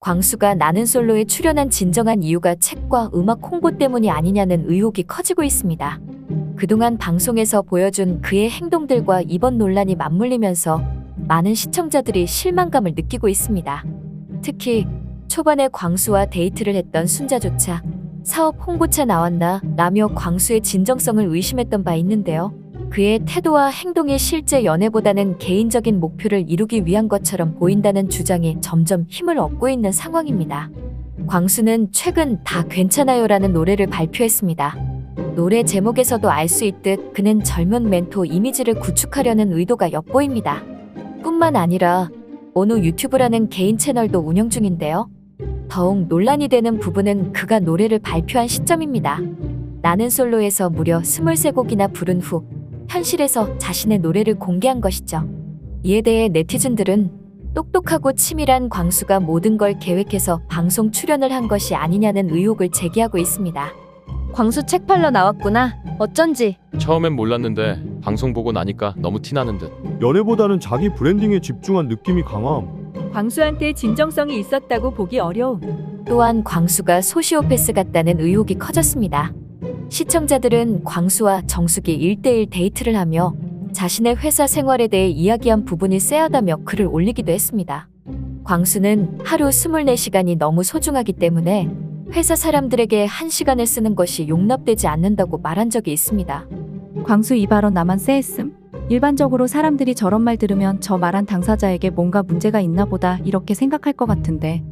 광수가 나는 솔로에 출연한 진정한 이유가 책과 음악 홍보 때문이 아니냐는 의혹이 커지고 있습니다. 그동안 방송에서 보여준 그의 행동들과 이번 논란이 맞물리면서 많은 시청자들이 실망감을 느끼고 있습니다. 특히 초반에 광수와 데이트를 했던 순자조차 사업 홍보차 나왔나 라며 광수의 진정성을 의심했던 바 있는데요. 그의 태도와 행동이 실제 연애보다는 개인적인 목표를 이루기 위한 것처럼 보인다는 주장이 점점 힘을 얻고 있는 상황입니다. 광수는 최근 다 괜찮아요라는 노래를 발표했습니다. 노래 제목에서도 알 수 있듯 그는 젊은 멘토 이미지를 구축하려는 의도가 엿보입니다. 뿐만 아니라 오누 유튜브라는 개인 채널도 운영 중인데요. 더욱 논란이 되는 부분은 그가 노래를 발표한 시점입니다. 나는 솔로에서 무려 23곡이나 부른 후 현실에서 자신의 노래를 공개한 것이죠. 이에 대해 네티즌들은 똑똑하고 치밀한 광수가 모든 걸 계획해서 방송 출연을 한 것이 아니냐는 의혹을 제기하고 있습니다. 광수 책 팔러 나왔구나. 어쩐지. 처음엔 몰랐는데 방송 보고 나니까 너무 티나는 듯. 연애보다는 자기 브랜딩에 집중한 느낌이 강함. 광수한테 진정성이 있었다고 보기 어려움. 또한 광수가 소시오패스 같다는 의혹이 커졌습니다. 시청자들은 광수와 정숙이 1대1 데이트를 하며 자신의 회사 생활에 대해 이야기한 부분이 쎄하다며 글을 올리기도 했습니다. 광수는 하루 24시간이 너무 소중하기 때문에 회사 사람들에게 1시간을 쓰는 것이 용납되지 않는다고 말한 적이 있습니다. 광수 이 발언 나만 쎄했음? 일반적으로 사람들이 저런 말 들으면 저 말한 당사자에게 뭔가 문제가 있나 보다 이렇게 생각할 것 같은데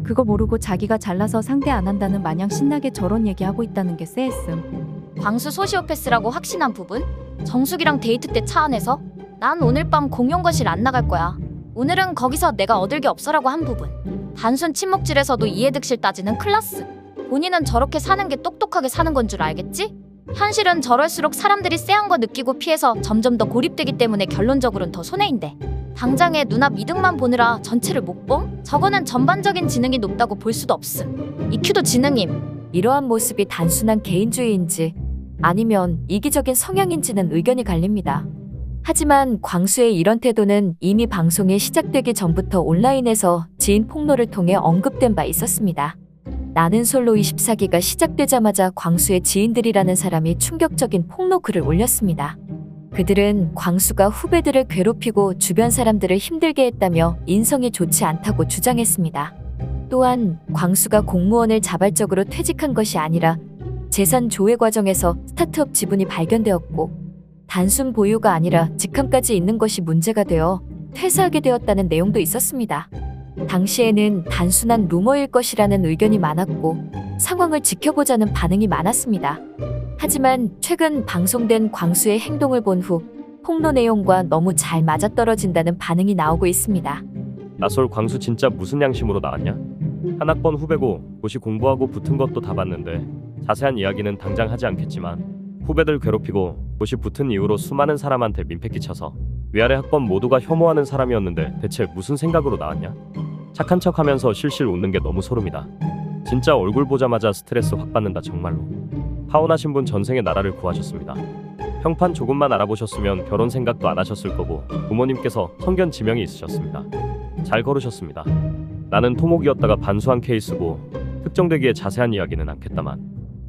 그거 모르고 자기가 잘나서 상대 안 한다는 마냥 신나게 저런 얘기하고 있다는 게 쎄했음. 광수 소시오패스라고 확신한 부분? 정숙이랑 데이트 때 차 안에서? 난 오늘 밤 공용 거실 안 나갈 거야. 오늘은 거기서 내가 얻을 게 없어라고 한 부분. 단순 침묵질에서도 이해득실 따지는 클라스. 본인은 저렇게 사는 게 똑똑하게 사는 건 줄 알겠지? 현실은 저럴수록 사람들이 쎄한 거 느끼고 피해서 점점 더 고립되기 때문에 결론적으로는 더 손해인데 당장의 눈앞 이득만 보느라 전체를 못 봄? 저거는 전반적인 지능이 높다고 볼 수도 없음. EQ도 지능임. 이러한 모습이 단순한 개인주의인지 아니면 이기적인 성향인지는 의견이 갈립니다. 하지만 광수의 이런 태도는 이미 방송이 시작되기 전부터 온라인에서 지인 폭로를 통해 언급된 바 있었습니다. 나는 솔로 24기가 시작되자마자 광수의 지인들이라는 사람이 충격적인 폭로 글을 올렸습니다. 그들은 광수가 후배들을 괴롭히고 주변 사람들을 힘들게 했다며 인성이 좋지 않다고 주장했습니다. 또한 광수가 공무원을 자발적으로 퇴직한 것이 아니라 재산 조회 과정에서 스타트업 지분이 발견되었고 단순 보유가 아니라 직함까지 있는 것이 문제가 되어 퇴사하게 되었다는 내용도 있었습니다. 당시에는 단순한 루머일 것이라는 의견이 많았고 상황을 지켜보자는 반응이 많았습니다. 하지만 최근 방송된 광수의 행동을 본 후 폭로 내용과 너무 잘 맞아떨어진다는 반응이 나오고 있습니다. 나솔 광수 진짜 무슨 양심으로 나왔냐? 한 학번 후배고 고시 공부하고 붙은 것도 다 봤는데 자세한 이야기는 당장 하지 않겠지만 후배들 괴롭히고 고시 붙은 이후로 수많은 사람한테 민폐 끼쳐서 위아래 학번 모두가 혐오하는 사람이었는데 대체 무슨 생각으로 나왔냐? 착한 척하면서 실실 웃는 게 너무 소름이다. 진짜 얼굴 보자마자 스트레스 확 받는다 정말로. 파혼하신 분 전생에 나라를 구하셨습니다. 평판 조금만 알아보셨으면 결혼 생각도 안 하셨을 거고 부모님께서 성견 지명이 있으셨습니다. 잘 걸으셨습니다. 나는 토목이었다가 반수한 케이스고 특정되기에 자세한 이야기는 않겠다만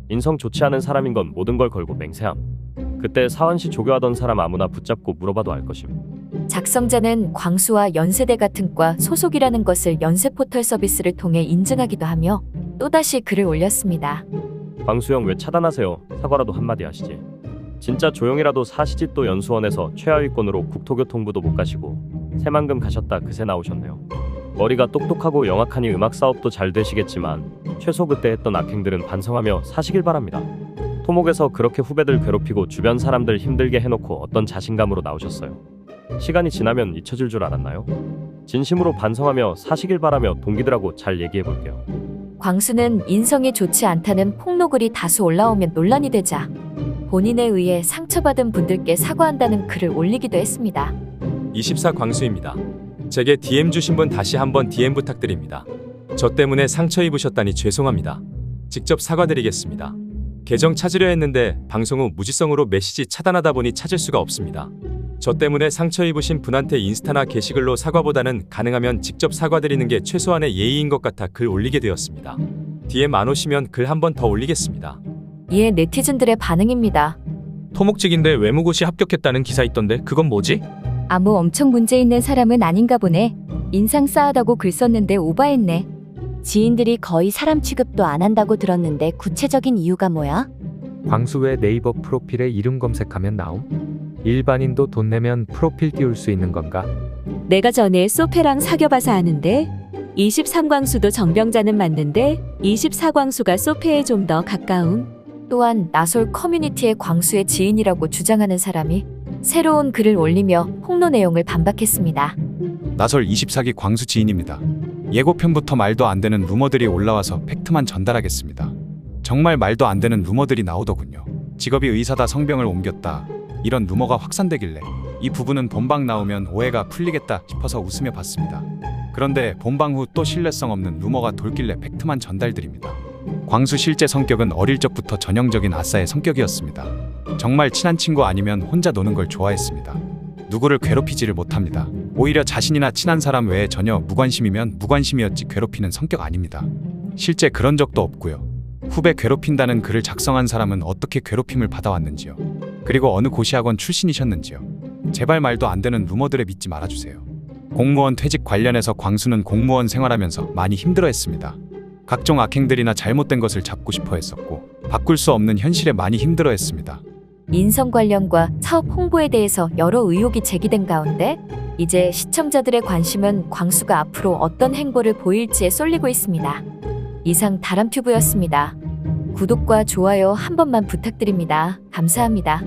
인성 좋지 않은 사람인 건 모든 걸 걸고 맹세함. 그때 사완시 조교하던 사람 아무나 붙잡고 물어봐도 알 것임. 작성자는 광수와 연세대 같은 과 소속이라는 것을 연세포털 서비스를 통해 인증하기도 하며 또다시 글을 올렸습니다. 광수형 왜 차단하세요? 사과라도 한마디 하시지. 진짜 조용히라도 사시지. 또 연수원에서 최하위권으로 국토교통부도 못 가시고 새만금 가셨다 그새 나오셨네요. 머리가 똑똑하고 영악하니 음악 사업도 잘 되시겠지만 최소 그때 했던 악행들은 반성하며 사시길 바랍니다. 토목에서 그렇게 후배들 괴롭히고 주변 사람들 힘들게 해놓고 어떤 자신감으로 나오셨어요? 시간이 지나면 잊혀질 줄 알았나요? 진심으로 반성하며 사시길 바라며 동기들하고 잘 얘기해볼게요. 광수는 인성이 좋지 않다는 폭로글이 다수 올라오면 논란이 되자 본인에 의해 상처받은 분들께 사과한다는 글을 올리기도 했습니다. 24 광수입니다. 제게 DM 주신 분 다시 한번 DM 부탁드립니다. 저 때문에 상처 입으셨다니 죄송합니다. 직접 사과드리겠습니다. 계정 찾으려 했는데 방송 후 무지성으로 메시지 차단하다 보니 찾을 수가 없습니다. 저 때문에 상처 입으신 분한테 인스타나 게시글로 사과보다는 가능하면 직접 사과드리는 게 최소한의 예의인 것 같아 글 올리게 되었습니다. DM 안 오시면 글 한 번 더 올리겠습니다. 이에 네티즌들의 반응입니다. 토목직인데 외무고시 합격했다는 기사 있던데 그건 뭐지? 아무 엄청 문제 있는 사람은 아닌가 보네. 인상 싸하다고 글 썼는데 오바했네. 지인들이 거의 사람 취급도 안 한다고 들었는데 구체적인 이유가 뭐야? 광수 왜 네이버 프로필에 이름 검색하면 나옴? 일반인도 돈 내면 프로필 띄울 수 있는 건가? 내가 전에 소페랑 사귀어봐서 아는데 23광수도 정병자는 맞는데 24광수가 소페에 좀 더 가까움. 또한 나솔 커뮤니티의 광수의 지인이라고 주장하는 사람이 새로운 글을 올리며 폭로 내용을 반박했습니다. 나설 24기 광수 지인입니다. 예고편부터 말도 안 되는 루머들이 올라와서 팩트만 전달하겠습니다. 정말 말도 안 되는 루머들이 나오더군요. 직업이 의사다 성병을 옮겼다. 이런 루머가 확산되길래 이 부분은 본방 나오면 오해가 풀리겠다 싶어서 웃으며 봤습니다. 그런데 본방 후 또 신뢰성 없는 루머가 돌길래 팩트만 전달드립니다. 광수 실제 성격은 어릴 적부터 전형적인 아싸의 성격이었습니다. 정말 친한 친구 아니면 혼자 노는 걸 좋아했습니다. 누구를 괴롭히지를 못합니다. 오히려 자신이나 친한 사람 외에 전혀 무관심이면 무관심이었지 괴롭히는 성격 아닙니다. 실제 그런 적도 없고요. 후배 괴롭힌다는 글을 작성한 사람은 어떻게 괴롭힘을 받아왔는지요. 그리고 어느 고시학원 출신이셨는지요. 제발 말도 안 되는 루머들에 믿지 말아주세요. 공무원 퇴직 관련해서 광수는 공무원 생활하면서 많이 힘들어했습니다. 각종 악행들이나 잘못된 것을 잡고 싶어 했었고 바꿀 수 없는 현실에 많이 힘들어했습니다. 인성 관련과 사업 홍보에 대해서 여러 의혹이 제기된 가운데 이제 시청자들의 관심은 광수가 앞으로 어떤 행보를 보일지에 쏠리고 있습니다. 이상 다람튜브였습니다. 구독과 좋아요 한 번만 부탁드립니다. 감사합니다.